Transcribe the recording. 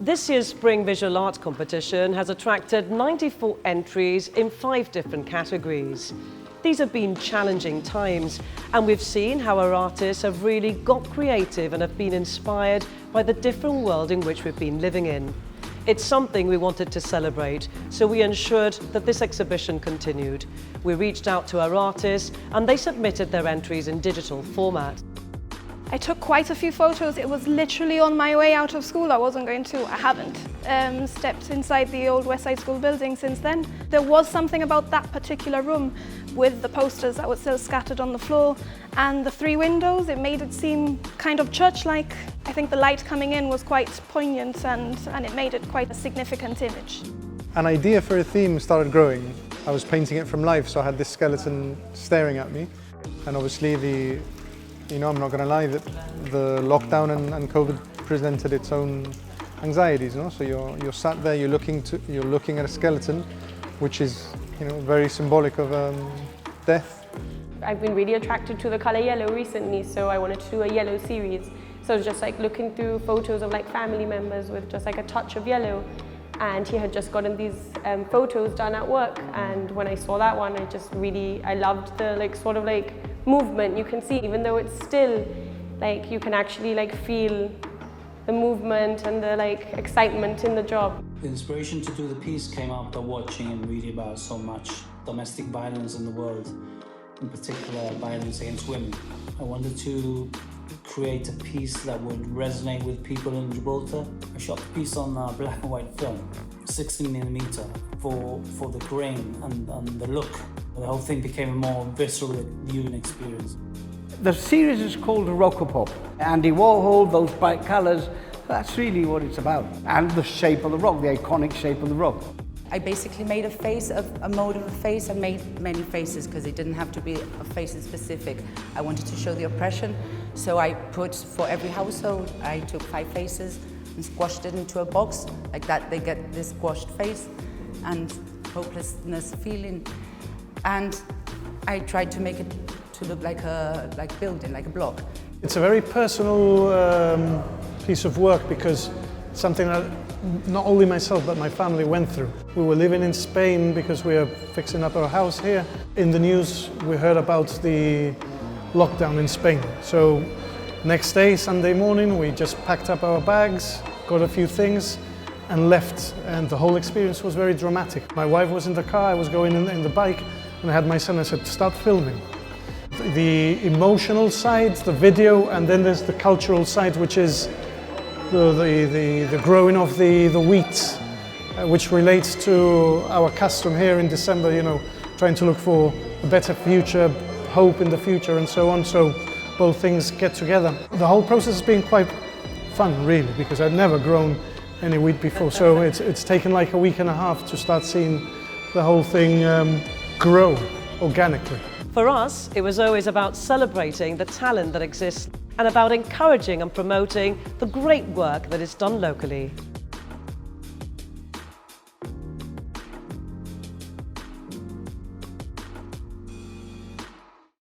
This year's Spring Visual Arts competition has attracted 94 entries in 5 different categories. These have been challenging times, and we've seen how our artists have really got creative and have been inspired by the different world in which we've been living in. It's something we wanted to celebrate, so we ensured that this exhibition continued. We reached out to our artists and they submitted their entries in digital format. I took quite a few photos. It was literally on my way out of school. I haven't stepped inside the old West Side School building since then. There was something about that particular room with the posters that were still scattered on the floor and the 3 windows. It made it seem kind of church-like. I think the light coming in was quite poignant and it made it quite a significant image. An idea for a theme started growing. I was painting it from life, so I had this skeleton staring at me. And obviously I'm not going to lie, that the lockdown and COVID presented its own anxieties. So you're sat there, you're looking at a skeleton, which is very symbolic of death. I've been really attracted to the color yellow recently, so I wanted to do a yellow series. So it's just like looking through photos of like family members with just like a touch of yellow. And he had just gotten these photos done at work, and when I saw that one, I loved the movement you can see, even though it's still you can actually feel the movement and the excitement in the job. The inspiration to do the piece came after watching and reading about so much domestic violence in the world, in particular violence against women. I wanted to create a piece that would resonate with people in Gibraltar. I shot the piece on black and white film, 16mm, for the grain and the look. The whole thing became a more visceral viewing experience. The series is called Rockapop. Andy Warhol, those bright colours, that's really what it's about. And the shape of the rock, the iconic shape of the rock. I basically made a mold of a face. I made many faces because it didn't have to be a face in specific. I wanted to show the oppression, so I put, for every household, I took 5 faces and squashed it into a box. Like that, they get this squashed face and hopelessness feeling. And I tried to make it to look like a building, like a block. It's a very personal piece of work because it's something that not only myself but my family went through. We were living in Spain because we are fixing up our house here. In the news we heard about the lockdown in Spain. So next day, Sunday morning, we just packed up our bags, got a few things and left, and the whole experience was very dramatic. My wife was in the car, I was going in the bike, and I had my son, I said, start filming. The emotional side, the video, and then there's the cultural side, which is the growing of the wheat, which relates to our custom here in December, trying to look for a better future, hope in the future and so on, so both things get together. The whole process has been quite fun, really, because I'd never grown any wheat before, so it's taken like a week and a half to start seeing the whole thing grow organically. For us, it was always about celebrating the talent that exists and about encouraging and promoting the great work that is done locally.